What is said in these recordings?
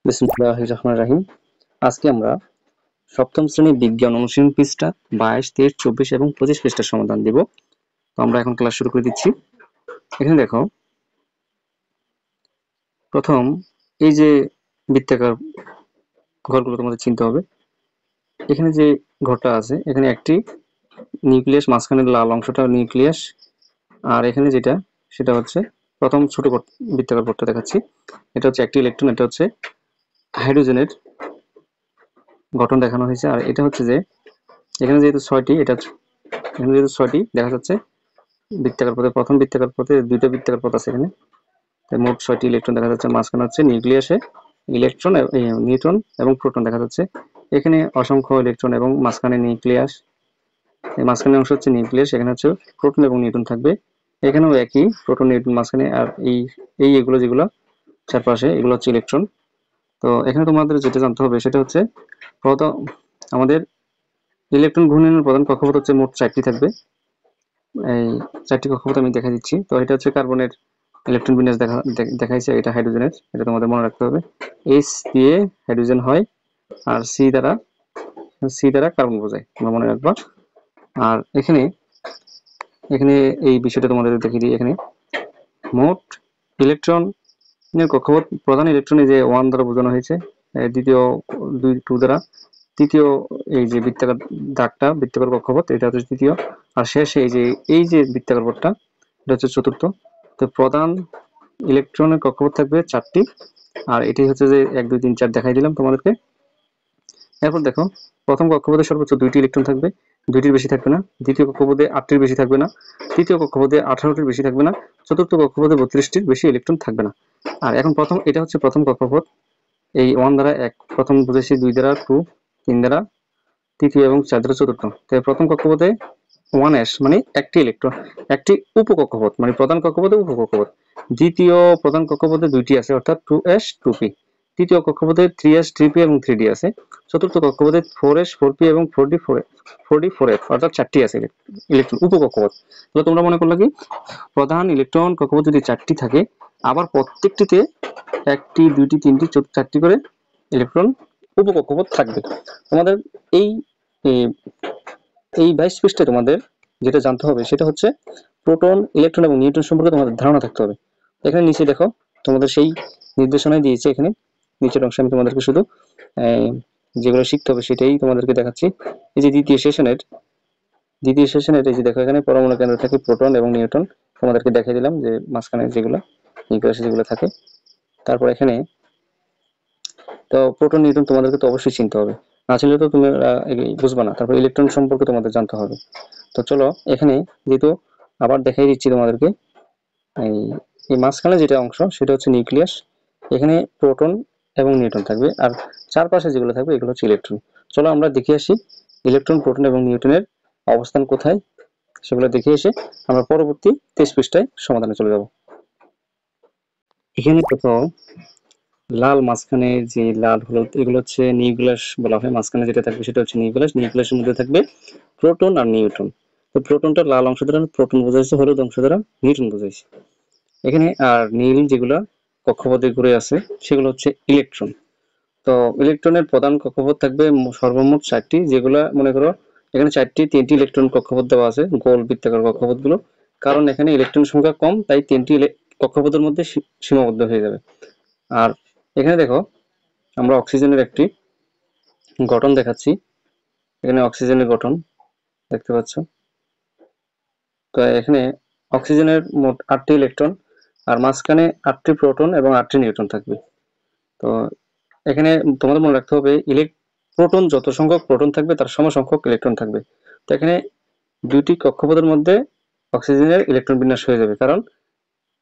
বিসমিল্লাহির রহমানির রহিম। আজকে আমরা সপ্তম শ্রেণীর বিজ্ঞান অনুশীলন পৃষ্ঠা 22, 23, 24 এবং 25 পৃষ্ঠার সমাধান দিব। তো আমরা এখন ক্লাস শুরু করে দিচ্ছি। এখানে দেখো, প্রথম এই যে বৃত্তাকার ঘরগুলো তোমাদের চিনতে হবে। এখানে যে ঘরটা আছে, এখানে একটি নিউক্লিয়াস, মাঝখানের লাল অংশটা নিউক্লিয়াস, আর এখানে যেটা সেটা হচ্ছে প্রথম ছোট বৃত্তাকার ঘরটা দেখাচ্ছি। এটা হচ্ছে একটি ইলেকট্রন, এটা হচ্ছে হাইড্রোজেনের গঠন দেখানো হয়েছে। আর এটা হচ্ছে যে এখানে যেহেতু ছয়টি, এখানে যেহেতু ছয়টি দেখা যাচ্ছে বৃত্তাকার পথে, প্রথম বৃত্তাকার পথে দুইটা বৃত্তাকার পথ আছে এখানে, মোট 6টি ইলেকট্রন দেখা যাচ্ছে। মাঝখানে হচ্ছে নিউক্লিয়াসে ইলেকট্রন, নিউট্রন এবং প্রোটন দেখা যাচ্ছে। এখানে অসংখ্য ইলেকট্রন এবং মাঝখানে নিউক্লিয়াস, এই মাঝখানে অংশ হচ্ছে নিউক্লিয়াস, এখানে হচ্ছে প্রোটন এবং নিউট্রন থাকবে। এখানেও একই প্রোটন নিউট্রন মাঝখানে, আর এগুলো যেগুলো চারপাশে এগুলো হচ্ছে ইলেকট্রন। তো এখানে তোমাদের যেটা জানতে হবে সেটা হচ্ছে প্রথম আমাদের ইলেকট্রন ঘূর্ণনের প্রধান কক্ষপথ হচ্ছে মোট 4টি থাকবে। এই 4টি কক্ষপথ আমি দেখা দিচ্ছি। তো এটা হচ্ছে কার্বনের ইলেকট্রন বিন্যাস দেখাইছে, এটা হাইড্রোজেনের, এটা তোমাদের মনে রাখতে হবে। H দিয়ে হাইড্রোজেন হয়, আর সি দ্বারা কার্বন বোঝায়, তোমরা মনে রাখবা। আর এখানে এখানে এই বিষয়টা তোমাদের দেখিয়ে দিই। এখানে মোট ইলেকট্রনের কক্ষপথ, প্রধান ইলেকট্রনে যে 1 দ্বারা বোঝানো হয়েছে, দ্বিতীয় 2 দ্বারা, তৃতীয় এই যে বৃত্তাকার দাগটা বৃত্তাকার কক্ষপথ, এটা হচ্ছে তৃতীয়, আর শেষে এই যে বৃত্তাকার পথটা এটা হচ্ছে চতুর্থ। তো প্রধান ইলেকট্রনের কক্ষপথ থাকবে 4টি, আর এটি হচ্ছে যে 1 2 3 4 দেখাই দিলাম তোমাদেরকে। এরপর দেখো, প্রথম কক্ষপথে সর্বোচ্চ 2টি ইলেকট্রন থাকবে, 2টির বেশি থাকবে না। দ্বিতীয় কক্ষপথে 8টির বেশি থাকবে না। তৃতীয় কক্ষপথে 18টির বেশি থাকবে না। চতুর্থ কক্ষপথে 32টির বেশি ইলেকট্রন থাকবে না। আর এখন এটা হচ্ছে প্রথম কক্ষপথ। এই 1 দ্বারা 1 প্রথম বুঝেছি, 2 দ্বারা 2, 3 দ্বারা তৃতীয় এবং 4 দ্বারা চতুর্থ। তাই প্রথম কক্ষপথে 1s মানে একটি ইলেকট্রন, একটি উপকক্ষপথ মানে প্রধান কক্ষপথে উপকক্ষপথ। দ্বিতীয় প্রধান কক্ষপথে 2টি আছে, অর্থাৎ 2s 2p। তৃতীয় কক্ষপথে 3s 3p এবং 3d আছে। চতুর্থ কক্ষপথে 4s 4p এবং 4d 4f, অর্থাৎ 4টি আছে ইলেকট্রন উপকক্ষপথ। তাহলে তোমরা মনে করলে কি, প্রধান ইলেকট্রন কক্ষপথ যদি 4টি থাকে, আবার প্রত্যেকটিতে 1টি 2টি 3টি 4টি করে ইলেকট্রন উপকক্ষপথ থাকবে। তোমাদের এই 22 পৃষ্ঠায় তোমাদের যেটা জানতে হবে সেটা হচ্ছে প্রোটন, ইলেকট্রন এবং নিউট্রন সম্পর্কে তোমাদের ধারণা থাকতে হবে। এখানে নিচে দেখো, তোমাদের সেই নির্দেশনায় দিয়েছে। এখানে নিচের অংশে আমি তোমাদেরকে শুধু যেগুলো শিখতে হবে সেটাই তোমাদেরকে দেখাচ্ছি। এই যে দ্বিতীয় সেশনের এই যে দেখো, এখানে পরমাণু কেন্দ্র থাকে প্রোটন এবং নিউট্রন, তোমাদেরকে দেখিয়ে দিলাম যে মাঝখানে যেগুলো নিউক্লিয়াসে যেগুলো থাকে। তারপর এখানে তো প্রোটন নিউট্রন তোমাদেরকে তো অবশ্যই চিনতে হবে, না চিনলে তো তুমি বুঝবা না। তারপর ইলেকট্রন সম্পর্কে তোমাদের জানতে হবে। তো চলো, এখানে যেহেতু আবার দেখাই দিচ্ছি তোমাদেরকে, এই মাঝখানে যেটা অংশ সেটা হচ্ছে নিউক্লিয়াস, এখানে প্রোটন এবং নিউট্রন থাকবে, আর চারপাশে যেগুলো থাকবে এগুলো হচ্ছে ইলেকট্রন। চলো আমরা দেখে আসি ইলেকট্রন, প্রোটন এবং নিউট্রনের অবস্থান কোথায়, সেগুলো দেখে এসে আমরা পরবর্তী 23 পৃষ্ঠায় সমাধানে চলে যাব। এখানে দেখো, লাল মাঝখানে যে লাল হলুদ এগুলো হচ্ছে নিউক্লিয়াস বলা হয়। মাঝখানে যেটা থাকবে সেটা হচ্ছে নিউক্লিয়াস। নিউক্লিয়াসের মধ্যে থাকবে প্রোটন আর নিউট্রন। তো প্রোটনটা লাল অংশ দ্বারা প্রোটন বোঝাইছে, হলুদ অংশ দ্বারা নিউট্রন বোঝাইছে এখানে। আর নীল যেগুলো কক্ষপথে ঘুরে আছে সেগুলো হচ্ছে ইলেকট্রন। তো ইলেকট্রনের প্রধান কক্ষপথ থাকবে সর্বমোট 4টি, যেগুলো মনে করো এখানে 3টি ইলেকট্রন কক্ষপথ দেওয়া আছে, গোল বৃত্তাকার কক্ষপথগুলো। কারণ এখানে ইলেকট্রন সংখ্যা কম, তাই 3টি কক্ষপথের মধ্যে সীমাবদ্ধ হয়ে যাবে। আর এখানে দেখো, আমরা অক্সিজেনের একটি গঠন দেখাচ্ছি। এখানে অক্সিজেনের গঠন দেখতে পাচ্ছ। তো এখানে অক্সিজেনের মোট 8টি ইলেকট্রন, আর মাঝখানে 8টি প্রোটন এবং 8টি নিউট্রন থাকবে। তো এখানে তোমাদের মনে রাখতে হবে, প্রোটন যত সংখ্যক প্রোটন থাকবে তার সমসংখ্যক ইলেকট্রন থাকবে। তো এখানে 2টি কক্ষপথের মধ্যে অক্সিজেনের ইলেকট্রন বিন্যাস হয়ে যাবে, কারণ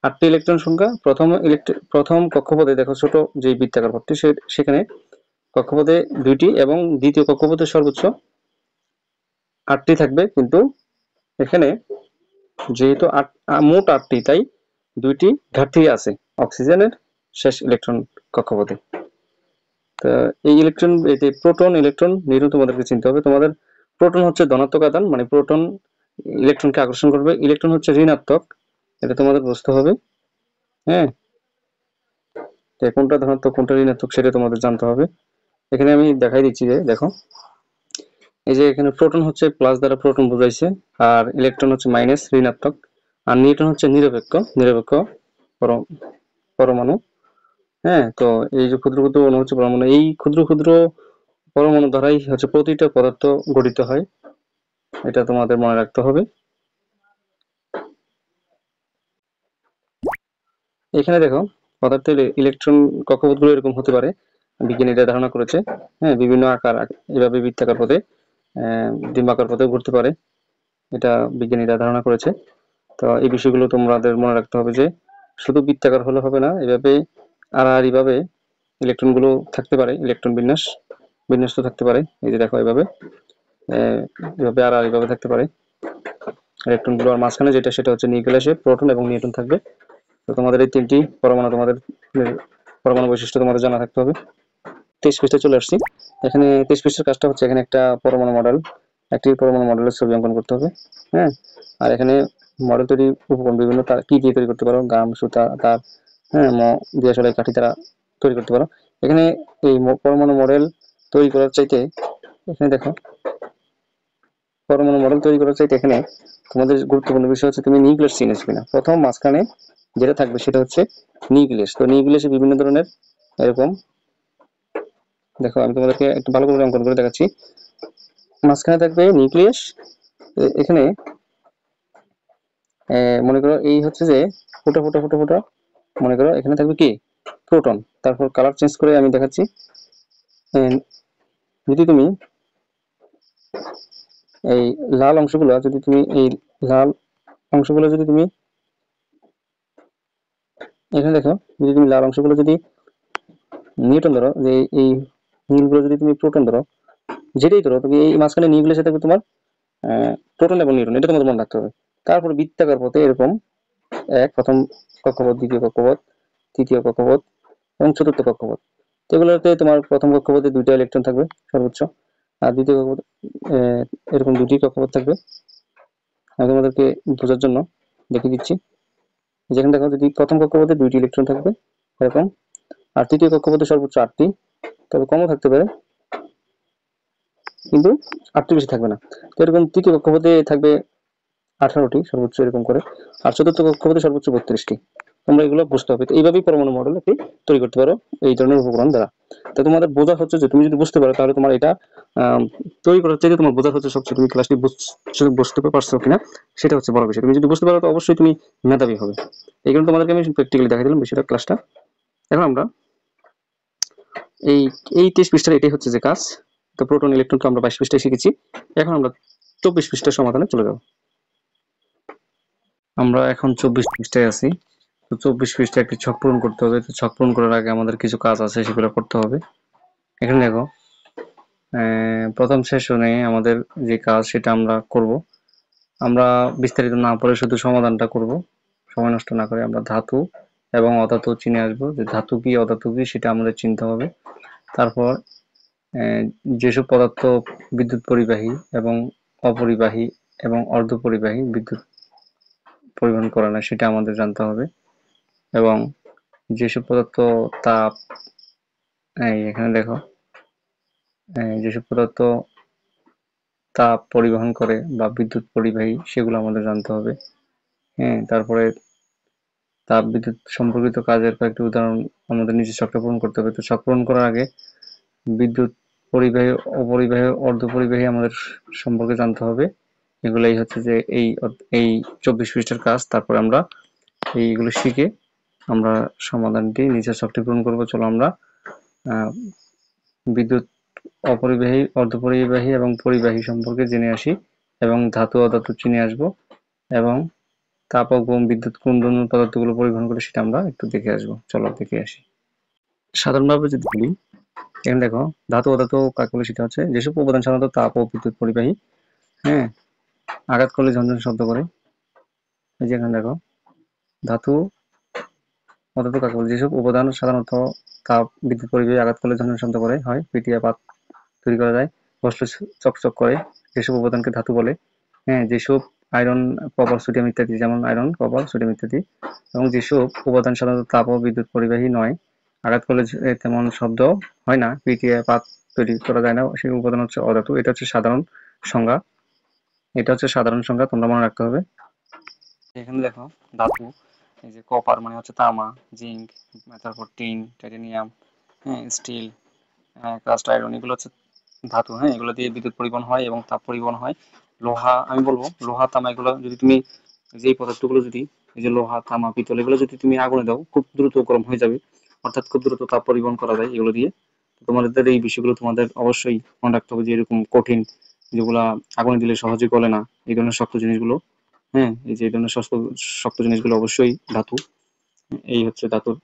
8টি ইলেকট্রন সংখ্যা। প্রথম কক্ষপথে দেখো, ছোট যে বৃত্তাকার পথটি সেখানে কক্ষপথে 2টি এবং দ্বিতীয় কক্ষপথে সর্বোচ্চ 8টি থাকবে, কিন্তু এখানে যেহেতু মোট 8টি, তাই 2টি ঘাটতি আছে অক্সিজেনের শেষ ইলেকট্রন কক্ষপথে। তো এই প্রোটন, ইলেকট্রন, নিউট্রন তোমাদেরকে চিনতে হবে। তোমাদের প্রোটন হচ্ছে ধনাত্মক আধান, মানে প্রোটন ইলেকট্রনকে আকর্ষণ করবে। ইলেকট্রন হচ্ছে ঋণাত্মক, এটা তোমাদের বুঝতে হবে। হ্যাঁ, কোনটা ধনাত্মক কোনটা ঋণাত্মক সেটা তোমাদের জানতে হবে। এখানে আমি দেখাই দিচ্ছি যে দেখো, এই যে এখানে প্রোটন হচ্ছে প্লাস দ্বারা প্রোটন বোঝাইছে, আর ইলেকট্রন হচ্ছে মাইনাস ঋণাত্মক, আর নিউট্রন হচ্ছে নিরপেক্ষ পরমাণু। হ্যাঁ, তো এই যে ক্ষুদ্র ক্ষুদ্র অণু হচ্ছে পরমাণু, এই ক্ষুদ্র ক্ষুদ্র পরমাণু দ্বারাই হচ্ছে প্রতিটা পদার্থ গঠিত হয়, এটা তোমাদের মনে রাখতে হবে। এখানে দেখো পদার্থের ইলেকট্রন কক্ষপথগুলো এরকম হতে পারে, বিজ্ঞানীরা ধারণা করেছে। হ্যাঁ, বিভিন্ন আকার, এভাবে বৃত্তাকার পথে, ডিম্বাকার পথেও ঘুরতে পারে, এটা বিজ্ঞানীরা ধারণা করেছে। তো এই বিষয়গুলো তোমাদের মনে রাখতে হবে যে শুধু বৃত্তাকার হলে হবে না, এভাবে আড়াআড়িভাবে ইলেকট্রনগুলো থাকতে পারে, ইলেকট্রন বিন্যস্ত থাকতে পারে। এই যে দেখো এভাবে এভাবে আড়াআড়িভাবে থাকতে পারে ইলেকট্রনগুলো, আর মাঝখানে যেটা সেটা হচ্ছে নিউক্লিয়াসে প্রোটন এবং নিউট্রন থাকবে। তো তোমাদের এই তিনটি পরমাণু, তোমাদের পরমাণু বৈশিষ্ট্য তোমাদের জানা থাকতে হবে। 23 পৃষ্ঠায় চলে আসছি। এখানে 23 পৃষ্ঠার কাজটা হচ্ছে এখানে একটা পরমাণু মডেল, একটি পরমাণু মডেলের ছবি অঙ্কন করতে হবে। হ্যাঁ, আর এখানে মডেল তৈরির উপকরণ বিভিন্ন, তার কি দিয়ে তৈরি করতে পারো, গাম, সুতা, তার, হ্যাঁ, দিয়ে আসলে কাঠি দ্বারা তৈরি করতে পারো। এখানে এই পরমাণু মডেল তৈরি করার চাইতে, এখানে দেখো পরমাণু মডেল তৈরি করার চাইতে এখানে তোমাদের গুরুত্বপূর্ণ বিষয় হচ্ছে তুমি নিউক্লিয়াস চিনেছ কিনা। প্রথম মাঝখানে যেটা থাকবে সেটা হচ্ছে নিউক্লিয়াস। তো নিউক্লিয়াসে বিভিন্ন ধরনের এরকম, দেখো আমি তোমাদেরকে একটু ভালো করে অঙ্কন করে দেখাচ্ছি। মাঝখানে থাকবে নিউক্লিয়াস, এখানে মনে করো এই হচ্ছে যে ফোটা ফোটা ফোটা ফোটা, মনে করো এখানে থাকবে কি প্রোটন। তারপর কালার চেঞ্জ করে আমি দেখাচ্ছি। যদি তুমি এই লাল অংশগুলো যদি তুমি এখানে দেখো, যদি তুমি লাল অংশগুলো যদি নিউটন ধরো, যে এই নীলগুলো যদি তুমি প্রোটন ধরো, যেটাই ধরো তুমি, এই মাঝখানে নিউক্লিয়াসে থাকবে তোমার প্রোটন এবং নিউট্রন, এটা তোমাদের মনে রাখতে হবে। তারপর বৃত্তাকার পথে এরকম প্রথম কক্ষপথ, দ্বিতীয় কক্ষপথ, তৃতীয় কক্ষপথ এবং চতুর্থ কক্ষপথ। তো এগুলোতে তোমার প্রথম কক্ষপথে 2টা ইলেকট্রন থাকবে সর্বোচ্চ, আর দ্বিতীয় কক্ষপথ এরকম 2টি কক্ষপথ থাকবে। আমি তোমাদেরকে বোঝার জন্য দেখিয়ে দিচ্ছি। যেখানে দেখো, যদি প্রথম কক্ষপথে 2টি ইলেকট্রন থাকবে এরকম, আর তৃতীয় কক্ষপথে সর্বোচ্চ 8টি, তবে কমও থাকতে পারে, কিন্তু 8টি বেশি থাকবে না। তো এরকম তৃতীয় কক্ষপথে থাকবে 18টি সর্বোচ্চ এরকম করে, আর চতুর্থ কক্ষপথে সর্বোচ্চ 32টি। তোমরা এগুলো বুঝতে হবে। তো এইভাবেই পরমাণু মডেল একটি তৈরি করতে পারো এই ধরনের উপকরণ দ্বারা। তো তোমাদের বোঝা হচ্ছে যে তুমি যদি বুঝতে পারো তাহলে তোমার এটা তৈরি করার চাইতে তোমার বোঝা হচ্ছে সবচেয়ে, তুমি ক্লাসটি বুঝতে পারছো কিনা সেটা হচ্ছে বড় বিষয়। তুমি যদি বুঝতে পারো তো অবশ্যই তুমি মেধাবী হবে। এই কারণে তোমাদেরকে আমি প্র্যাকটিক্যালি দেখাই দিলাম বিষয়টা, ক্লাসটা। এখন আমরা এই 23 পৃষ্ঠার এটাই হচ্ছে যে কাজ। তো প্রোটন ইলেকট্রন তো আমরা 22 পৃষ্ঠায় শিখেছি। এখন আমরা 24 পৃষ্ঠার সমাধানে চলে যাব। আমরা এখন 24 পৃষ্ঠায় আছি। তো 24 পৃষ্ঠায় একটি ছক পূরণ করতে হবে। তো ছক পূরণ করার আগে আমাদের কিছু কাজ আছে, সেগুলো করতে হবে। এখানে দেখো, প্রথম সেশনে আমাদের যে কাজ সেটা আমরা করব। আমরা বিস্তারিত না পড়ে শুধু সমাধানটা করব, সময় নষ্ট না করে। আমরা ধাতু এবং অধাতু চিনে আসবো, যে ধাতু কি অধাতু কি সেটা আমাদের চিনতে হবে। তারপর যেসব পদার্থ বিদ্যুৎ পরিবাহী এবং অপরিবাহী এবং অর্ধপরিবাহী বিদ্যুৎ পরিবহন করে না সেটা আমাদের জানতে হবে। এবং যেসব পদার্থ তাপ, এখানে দেখো, যেসব পদার্থ তাপ পরিবহন করে বা বিদ্যুৎ পরিবাহী সেগুলো আমাদের জানতে হবে। হ্যাঁ, তারপরে তাপ বিদ্যুৎ সম্পর্কিত কাজের কয়েকটি উদাহরণ আমাদের নিজে ছকটা পূরণ করতে হবে। তো ছক পূরণ করার আগে বিদ্যুৎ পরিবাহী, অপরিবাহী, অর্ধপরিবাহী আমাদের সম্পর্কে জানতে হবে। এগুলাই হচ্ছে যে এই 24 পৃষ্ঠার কাজ। তারপর আমরা এইগুলো শিখে আমরা সমাধানটি নিচের ছকটি পূরণ করব। চলো আমরা বিদ্যুৎ অপরিবাহী, অর্ধপরিবাহী এবং পরিবাহী সম্পর্কে জেনে আসি, এবং ধাতু অধাতু চিনে আসব, এবং তাপ ও বিদ্যুৎ কোন ধরনের পদার্থগুলো পরিবহন করে সেটা আমরা একটু দেখে আসবো। চলো দেখে আসি। সাধারণভাবে যদি বলি, এখানে দেখো ধাতু অধাতু কাকে বলে, সেটা হচ্ছে যেসব উপাদান সাধারণত তাপ ও বিদ্যুৎ পরিবাহী, হ্যাঁ, আঘাত করলে ঝনঝন শব্দ করে। এই যে এখানে দেখো, ধাতু অধাতু কাকে বলে, যেসব উপাদান সাধারণত তাপ বিদ্যুৎ পরিবাহী, আঘাত করলে ঝনঝন শব্দ করে, হয় পিটিয়ে পাত তৈরি করা যায়, ঘষলে চকচক করে, যেসব উপাদানকে ধাতু বলে। হ্যাঁ, যেসব আয়রন, কপার, সোডিয়াম ইত্যাদি, যেমন আয়রন, কপার, সোডিয়াম ইত্যাদি। এবং যেসব উপাদান সাধারণত তাপ ও বিদ্যুৎ পরিবাহী নয়, আঘাত করলে তেমন শব্দ হয় না, পিটিয়ে পাত তৈরি করা যায় না, সেই উপাদান হচ্ছে অধাতু। এটা হচ্ছে সাধারণ সংজ্ঞা, তোমরা মনে রাখতে হবে। এখানে দেখো ধাতু, এই যে কপার মানে হচ্ছে তামা, জিঙ্ক, তারপর টিন, টাইটানিয়াম, হ্যাঁ, স্টিল, কাস্ট আয়রন, এগুলো হচ্ছে ধাতু। হ্যাঁ, এগুলো দিয়ে বিদ্যুৎ পরিবহন হয় এবং তাপ পরিবহন হয়। লোহা, আমি বলবো লোহা, তামা, এগুলো যদি তুমি, যেই পদার্থগুলো যদি, এই যে লোহা, তামা, পিতল, এগুলো যদি তুমি আগুনে দাও খুব দ্রুত গরম হয়ে যাবে, অর্থাৎ খুব দ্রুত তাপ পরিবহন করা যায় এগুলো দিয়ে। তোমাদের এই বিষয়গুলো তোমাদের অবশ্যই মনে রাখতে হবে, যে এরকম কঠিন, যেগুলা আগুনে দিলে সহজে গলে না, এই ধরনের শক্ত জিনিসগুলো, হ্যাঁ, এই যে এই ধরনের শক্ত শক্ত জিনিসগুলো অবশ্যই ধাতু। এই হচ্ছে ধাতুর,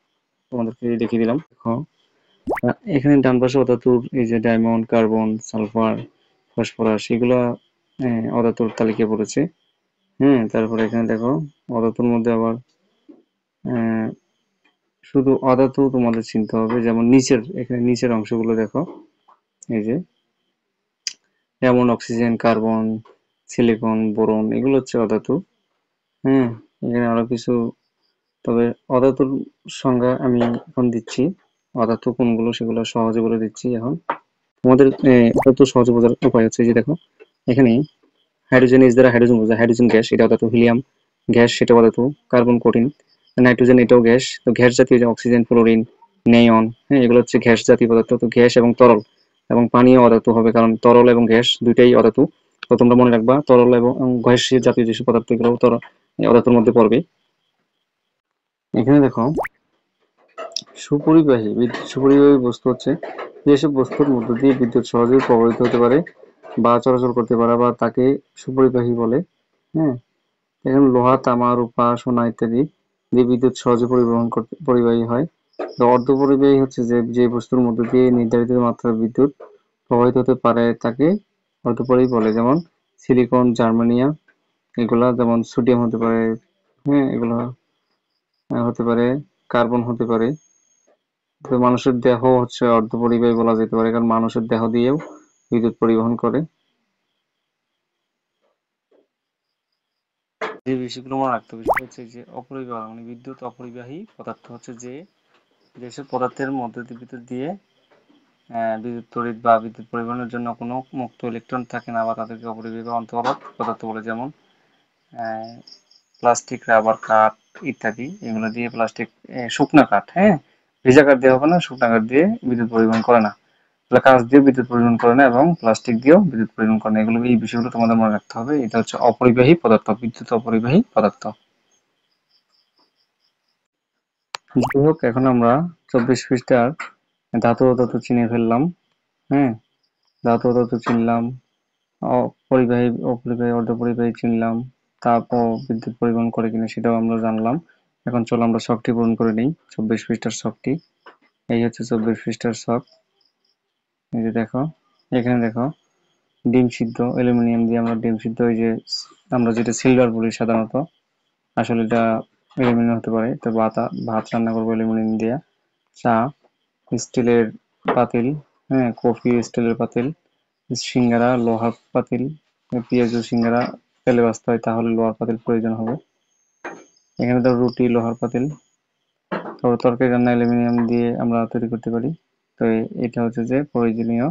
তোমাদেরকে দেখিয়ে দিলাম। দেখো, এখানে ডান পাশে অধাতুর এই যে ডায়মন্ড, কার্বন, সালফার, ফসফরাস, এগুলা অধাতুর তালিকায় পড়েছে। হ্যাঁ, তারপরে এখানে দেখো অধাতুর মধ্যে আবার আহ, শুধু অধাতু তোমাদের চিনতে হবে, যেমন নিচের, এখানে নিচের অংশগুলো দেখো, এই যে যেমন অক্সিজেন, কার্বন, সিলিকন, বোরন, এগুলো হচ্ছে অধাতু। হ্যাঁ, এখানে আরো কিছু, তবে অধাতুর সংজ্ঞা আমি এখন দিচ্ছি, অধাতু কোনগুলো সেগুলো সহজে বলে দিচ্ছি এখন তোমাদের। অধাতু সহজে বোঝার উপায় হচ্ছে, যে দেখো এখানে হাইড্রোজেন ইজ দ্বারা হাইড্রোজেন বোঝায়, হাইড্রোজেন গ্যাস, এটা অধাতু। হিলিয়াম গ্যাস, সেটা অধাতু। কার্বন কঠিন, নাইট্রোজেন এটাও গ্যাস। তো গ্যাস জাতীয় যে অক্সিজেন, ফ্লোরিন, নেয়ন, হ্যাঁ, এগুলো হচ্ছে গ্যাস জাতীয় পদার্থ। তো গ্যাস এবং তরল এবং পানীয় অধাতু হবে, কারণ তরল এবং গ্যাস দুইটাই অধাতু। তো তোমরা মনে রাখবা, তরল এবং গ্যাস জাতীয় যেসব পদার্থ, এগুলো অধাতুর মধ্যে পড়বে। এখানে দেখো সুপরিবাহী বস্তু হচ্ছে যেসব বস্তুর মধ্য দিয়ে বিদ্যুৎ সহজেই প্রবাহিত হতে পারে বা চলাচল করতে পারে, বা তাকে সুপরিবাহী বলে। হ্যাঁ, এখানে লোহা, তামা, রূপা, সোনা ইত্যাদি দিয়ে বিদ্যুৎ সহজে পরিবাহী হয়। তো অর্ধপরিবাহী হচ্ছে যে বস্তুর মধ্য দিয়ে নির্ধারিত মাত্রার বিদ্যুৎ প্রবাহিত হতে পারে তাকে অর্ধপরিবাহী বলে। যেমন সিলিকন, জার্মানিয়াম, এগুলা যেমন সোডিয়াম হতে পারে, হ্যাঁ, এগুলো হতে পারে, কার্বন হতে পারে। তো মানুষের দেহ হচ্ছে অর্ধপরিবাহী বলা যেতে পারে, কারণ মানুষের দেহ দিয়েও বিদ্যুৎ পরিবহন করে। যে বিষয়গুলো মনে রাখতে হবে সেটা হচ্ছে যে অপরিবাহী, মানে বিদ্যুৎ অপরিবাহী পদার্থ হচ্ছে যেসব পদার্থের মধ্যে দিয়ে বিদ্যুৎ দিয়ে বিদ্যুৎ তড়িৎ বা বিদ্যুৎ পরিবহনের জন্য কোনো মুক্ত ইলেকট্রন থাকে না, বা তাদেরকে অপরিবাহী বা অন্তরক পদার্থ বলে। যেমন প্লাস্টিক, রাবার, কাঠ ইত্যাদি। এগুলো দিয়ে প্লাস্টিক, শুকনা কাঠ, হ্যাঁ, ভিজা কাঠ দিয়ে হবে না, শুকনা কাঠ দিয়ে বিদ্যুৎ পরিবহন করে না, কাঁচ দিয়ে বিদ্যুৎ পরিবহন করে না, এবং প্লাস্টিক দিয়েও বিদ্যুৎ পরিবহন করে না। এগুলো, এই বিষয়গুলো তোমাদের মনে রাখতে হবে। এটা হচ্ছে অপরিবাহী পদার্থ, বিদ্যুৎ অপরিবাহী পদার্থ। যাই হোক, এখন আমরা 24 পৃষ্ঠার ধাতু ও ধাতু চিনে ফেললাম। হ্যাঁ, ধাতু ও ধাতু চিনলাম, অপরিবাহী, অপরিবাহী, অর্ধপরিবাহী চিনলাম, তাপ ও বিদ্যুৎ পরিবহন করে কিনা সেটাও আমরা জানলাম। এখন চলো আমরা ছকটি পূরণ করে নিই, 24 পৃষ্ঠার ছকটি। এই হচ্ছে 24 পৃষ্ঠার ছক। এই যে দেখো, এখানে দেখো ডিম সিদ্ধ, অ্যালুমিনিয়াম দিয়ে আমরা ডিম সিদ্ধ, এই যে আমরা যেটা সিলভার বলি সাধারণত, আসলে এটা অ্যালুমিনিয়াম হতে পারে। তো ভাত রান্না করবো অ্যালুমিনিয়াম দিয়ে। চা, স্টিলের পাতিল, হ্যাঁ, কফি, স্টিলের পাতিল। সিঙ্গারা, লোহার পাতিল। পেঁয়াজ ও সিঙ্গারা তেলে ভাজতে হয়, তাহলে লোহার পাতিল প্রয়োজন হবে। এখানে তো রুটি, লোহার পাতিল। তারপর তরকারি রান্না অ্যালুমিনিয়াম দিয়ে আমরা তৈরি করতে পারি। তো এটা হচ্ছে যে প্রয়োজনীয়।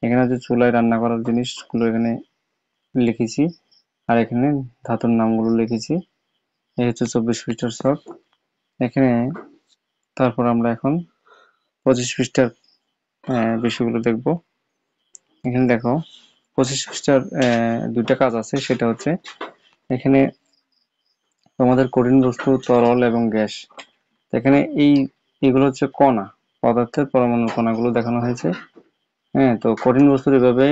এখানে হচ্ছে চুলায় রান্না করার জিনিসগুলো এখানে লিখেছি, আর এখানে ধাতুর নামগুলো লিখেছি। এই হচ্ছে 24 পৃষ্ঠার ছক। এখানে তারপর আমরা এখন 25 পৃষ্ঠার বিষয়গুলো দেখব। এখানে দেখো 25 পৃষ্ঠার দুইটা কাজ আছে, সেটা হচ্ছে এখানে তোমাদের কঠিন বস্তু, তরল এবং গ্যাস। এখানে এগুলো হচ্ছে কণা, পদার্থের পরমাণুর কণাগুলো দেখানো হয়েছে। হ্যাঁ, তো কঠিন বস্তুর এভাবে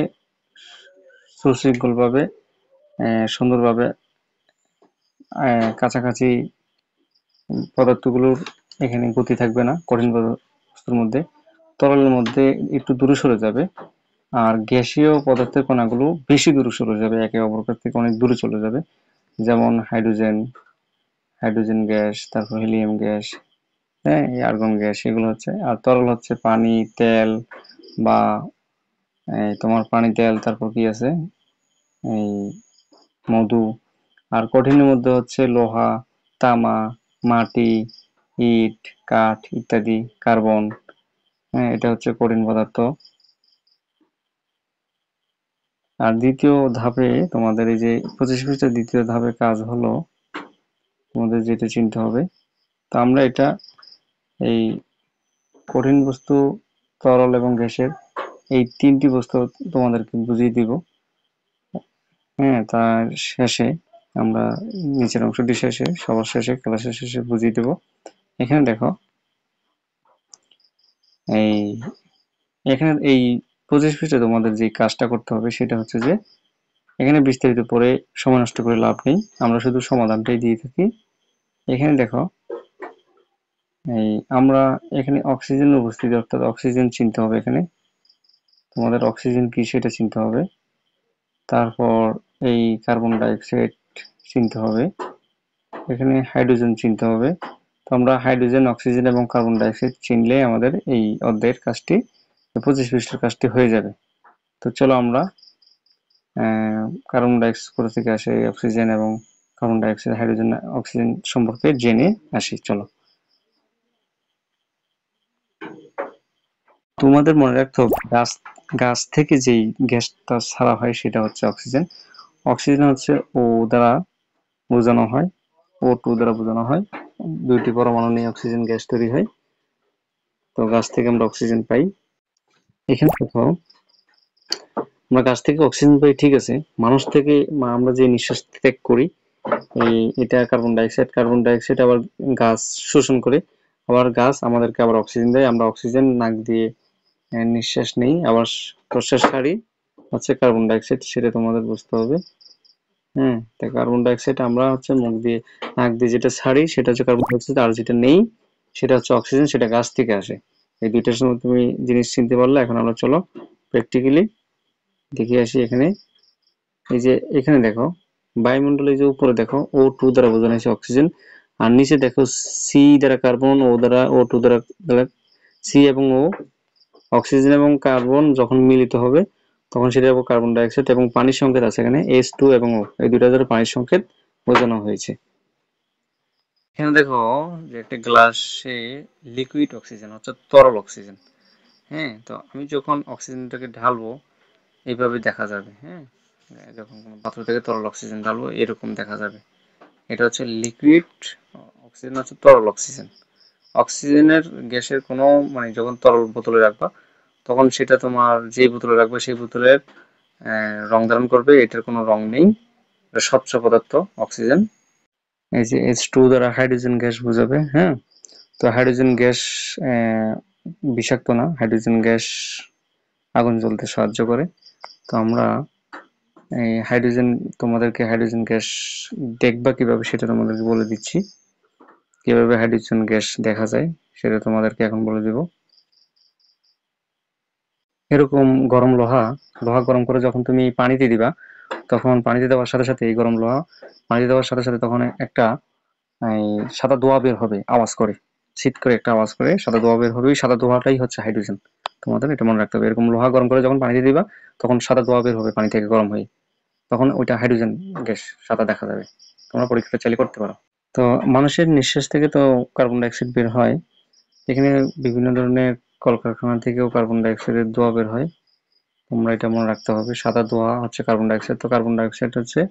সুশৃঙ্খল ভাবে, সুন্দরভাবে কাছাকাছি পদার্থগুলোর এখানে গতি থাকবে না কঠিন বস্তুর মধ্যে, তরলের মধ্যে একটু দূরে সরে যাবে। আর গ্যাসীয় পদার্থের কণাগুলো বেশি দূরে সরে যাবে, একে অপরের থেকে অনেক দূরে চলে যাবে। যেমন হাইড্রোজেন গ্যাস, তারপর হিলিয়াম গ্যাস, হ্যাঁ, এই আর্গন গ্যাস, এগুলো হচ্ছে। আর তরল হচ্ছে পানি, তেল, বা তোমার পানি, তেল, তারপর কি আছে, এই মধু। আর কঠিনের মধ্যে হচ্ছে লোহা, তামা, মাটি, ইট, কাঠ ইত্যাদি, কার্বন। হ্যাঁ, এটা হচ্ছে কঠিন পদার্থ। আর দ্বিতীয় ধাপে তোমাদের এই যে 25 পৃষ্ঠার দ্বিতীয় ধাপে কাজ হলো তোমাদের যেটা চিনতে হবে। তো আমরা এটা এই কঠিন বস্তু, তরল এবং গ্যাসের এই তিনটি বস্তু তোমাদেরকে বুঝিয়ে দিব। হ্যাঁ, তার শেষে আমরা নিচের অংশটি শেষে, সবার শেষে, ক্লাসের শেষে বুঝিয়ে দেব। এখানে দেখো, এই এখানে এই 25 পৃষ্ঠায় তোমাদের যে কাজটা করতে হবে সেটা হচ্ছে যে এখানে বিস্তারিত পড়ে সময় নষ্ট করে লাভ নেই, আমরা শুধু সমাধানটাই দিয়ে থাকি। এখানে দেখো, এই আমরা এখানে অক্সিজেনের উপস্থিতি অর্থাৎ অক্সিজেন চিনতে হবে। এখানে তোমাদের অক্সিজেন কি সেটা চিনতে হবে। তারপর এই কার্বন ডাইঅক্সাইড চিনতে হবে। এখানে হাইড্রোজেন চিনতে হবে। তো আমরা হাইড্রোজেন, অক্সিজেন এবং কার্বন ডাইঅক্সাইড চিনলে আমাদের এই অধ্যায়ের কাজটি, 25 পৃষ্ঠার কাজটি হয়ে যাবে। তো চলো আমরা কার্বন ডাইঅক্সাইড কোথা থেকে আসে, অক্সিজেন এবং কার্বন ডাইঅক্সাইড, হাইড্রোজেন, অক্সিজেন সম্পর্কে জেনে আসি। চলো, তোমাদের মনে রাখতে হবে গাছ গাছ থেকে যেই গ্যাসটা ছাড়া হয় সেটা হচ্ছে অক্সিজেন। অক্সিজেন হচ্ছে ও দ্বারা বোঝানো হয়, O2 দ্বারা বোঝানো হয়। দুইটি পরমাণু নিয়ে অক্সিজেন গ্যাস তৈরি হয়। তো গাছ থেকে আমরা অক্সিজেন পাই। এখানে দেখো, আমরা গাছ থেকে অক্সিজেন পাই ঠিক আছে, মানুষ থেকে আমরা যে নিঃশ্বাস ত্যাগ করি, এটা কার্বন ডাইঅক্সাইড। কার্বন ডাইঅক্সাইড আবার গাছ শোষণ করে, আবার গাছ আমাদেরকে আবার অক্সিজেন দেয়। আমরা অক্সিজেন নাক দিয়ে নিঃশ্বাস নেই, আবার প্রশ্বাস ছাড়ি হচ্ছে কার্বন ডাইঅক্সাইড, সেটা তোমাদের বুঝতে হবে। হ্যাঁ, তাই কার্বন ডাইঅক্সাইড আমরা হচ্ছে মুখ দিয়ে, নাক দিয়ে যেটা ছাড়ি সেটা হচ্ছে কার্বন ডাইঅক্সাইড, আর যেটা নেই সেটা হচ্ছে অক্সিজেন, সেটা গাছ থেকে আসে। এই দুইটার সময় তুমি জিনিস চিনতে পারলে। এখন আমরা চলো প্র্যাকটিক্যালি দেখে আসি। এখানে এই যে এখানে দেখো, বায়ুমণ্ডলে যে উপরে দেখো O2 দ্বারা বোঝানো হয়েছে অক্সিজেন, আর নিচে দেখো সি দ্বারা কার্বন, ও দ্বারা O2 দ্বারা সি এবং ও, অক্সিজেন এবং কার্বন যখন মিলিত হবে তখন সেটা হবে কার্বন ডাইঅক্সাইড, এবং পানির সংকেত আছে এখানে H2 এবং O, এই দুইটা দ্বারা পানির সংকেত বোঝানো হয়েছে। এখানে দেখো যে একটা গ্লাসে লিকুইড অক্সিজেন অর্থাৎ তরল অক্সিজেন। হ্যাঁ, তো আমি যখন অক্সিজেনটাকে ঢালবো এইভাবে দেখা যাবে। হ্যাঁ, যখন কোনো পাত্র থেকে তরল অক্সিজেন ঢালবো এরকম দেখা যাবে। এটা হচ্ছে লিকুইড অক্সিজেন, হচ্ছে তরল অক্সিজেন। অক্সিজেনের গ্যাসের কোনো মানে যখন তরল বোতলে রাখবা তখন সেটা তোমার যে বোতলে রাখবে সেই বোতলের রং ধারণ করবে, এটার কোনো রং নেই, এটা স্বচ্ছ পদার্থ অক্সিজেন। এই যে H2 দ্বারা হাইড্রোজেন গ্যাস বোঝাবে। হ্যাঁ, তো হাইড্রোজেন গ্যাস বিষাক্ত না, হাইড্রোজেন গ্যাস আগুন জ্বলতে সাহায্য করে। তো আমরা এই হাইড্রোজেন, তোমাদেরকে হাইড্রোজেন গ্যাস দেখবা কিভাবে সেটা তোমাদেরকে বলে দিচ্ছি। কিভাবে হাইড্রোজেন গ্যাস দেখা যায় সেটা তোমাদেরকে এখন বলে দিব। এরকম গরম লোহা, গরম করে যখন তুমি পানিতে দিবা তখন পানিতে দেওয়ার সাথে সাথে এই গরম লোহা পানিতে দেওয়ার সাথে সাথে তখন একটা এই সাদা ধোঁয়া বের হবে আওয়াজ করে, শীত করে একটা আওয়াজ করে সাদা ধোঁয়া বের হবে। ওই সাদা ধোঁয়াটাই হচ্ছে হাইড্রোজেন। তোমাদের এটা মনে রাখতে হবে, এরকম লোহা গরম করে যখন পানিতে দিবা তখন সাদা ধোঁয়া বের হবে পানি থেকে গরম হয়ে, তখন ওইটা হাইড্রোজেন গ্যাস সাদা দেখা যাবে। তোমরা পরীক্ষাটা চালিয়ে করতে পারো। তো মানুষের নিঃশ্বাস থেকে তো কার্বন ডাইঅক্সাইড বের হয়। এখানে বিভিন্ন ধরনের কলকারখানা থেকেও কার্বন ডাইঅক্সাইডের ধোঁয়া বের হয়। তোমরা এটা মনে রাখতে হবে, সাদা ধোঁয়া হচ্ছে কার্বন ডাইঅক্সাইড। তো কার্বন ডাইঅক্সাইড হচ্ছে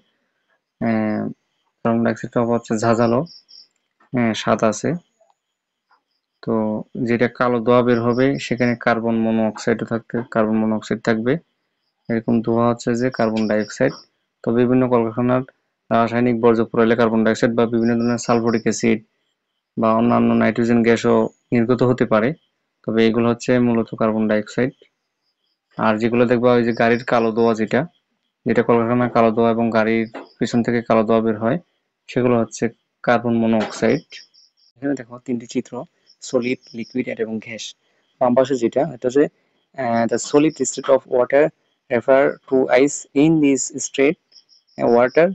কার্বন ডাইঅক্সাইডটা হচ্ছে ঝাঁঝালো, হ্যাঁ, স্বাদ আছে। তো যেটা কালো ধোঁয়া বের হবে সেখানে কার্বন মনোঅক্সাইডও থাকতে, কার্বন মনোঅক্সাইড থাকবে। এরকম ধোঁয়া হচ্ছে যে কার্বন ডাইঅক্সাইড। তো বিভিন্ন কলকারখানার রাসায়নিক বর্জ্য পোড়াইলে কার্বন ডাইঅক্সাইড বা বিভিন্ন ধরনের সালফোরিক অ্যাসিড বা অন্যান্য নাইট্রোজেন গ্যাসও নির্গত হতে পারে। তবে এগুলো হচ্ছে মূলত কার্বন ডাইঅক্সাইড। আর যেগুলো দেখবা ওই যে গাড়ির কালো ধোঁয়া, যেটা যেটা কলকারখানার কালো ধোঁয়া এবং গাড়ির পিছন থেকে কালো ধোঁয়া বের হয়, সেগুলো হচ্ছে কার্বন মনোঅক্সাইড। এখানে দেখো তিনটি চিত্র, সলিড, লিকুইড এবং গ্যাস। বাম পাশে যেটা, এটা হচ্ছে the solid state of water refer to ice. In this state water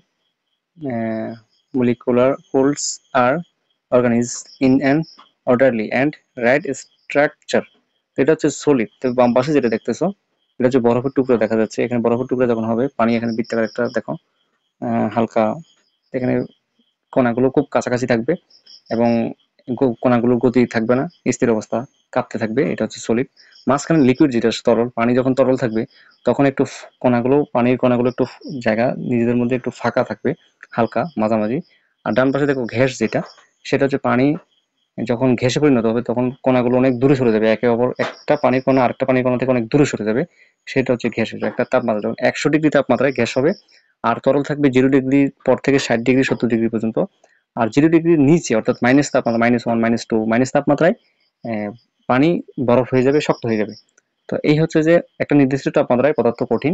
molecules are organized in an orderly and right structure. এটা হচ্ছে সলিড। তো বাম পাশে যেটা দেখতেছো এটা হচ্ছে বরফের টুকরো দেখা যাচ্ছে। এখানে বরফের টুকরো যখন হবে পানি এখানে বৃত্তাকার একটা দেখো হালকা, এখানে কণাগুলো খুব কাছাকাছি থাকবে এবং কণাগুলোর গতি থাকবে না, স্থির অবস্থা কাঁপতে থাকবে, এটা হচ্ছে সলিড। মাঝখানে লিকুইড যেটা তরল, পানি যখন তরল থাকবে তখন একটু পানির কণাগুলো একটু জায়গা নিজেদের মধ্যে একটু ফাঁকা থাকবে, হালকা মাঝামাঝি। আর ডান পাশে দেখো গ্যাস যেটা, সেটা হচ্ছে পানি যখন গ্যাসে পরিণত হবে তখন কণাগুলো অনেক দূরে সরে যাবে, একে অপর একটা পানির কণা আরেকটা পানির কণা থেকে অনেক দূরে সরে যাবে, সেটা হচ্ছে গ্যাসের একটা তাপমাত্রা। যখন 100 ডিগ্রি তাপমাত্রায় গ্যাস হবে, আর তরল থাকবে 0 ডিগ্রি পর থেকে 60 ডিগ্রি 70 ডিগ্রি পর্যন্ত। আর 0 ডিগ্রির নিচে অর্থাৎ মাইনাস তাপমাত্রা, -1 -2 মাইনাস তাপমাত্রায় পানি বরফ হয়ে যাবে, শক্ত হয়ে যাবে। তো এই হচ্ছে যে একটা নির্দিষ্ট তাপমাত্রায় পদার্থ কঠিন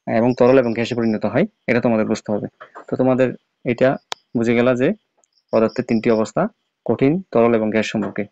এবং তরল এবং গ্যাসে পরিণত হয়, এটা তোমাদের বুঝতে হবে। তো তোমাদের এটা বুঝে গেলা যে পদার্থের তিনটি অবস্থা, কঠিন, তরল এবং গ্যাস সম্পর্কে।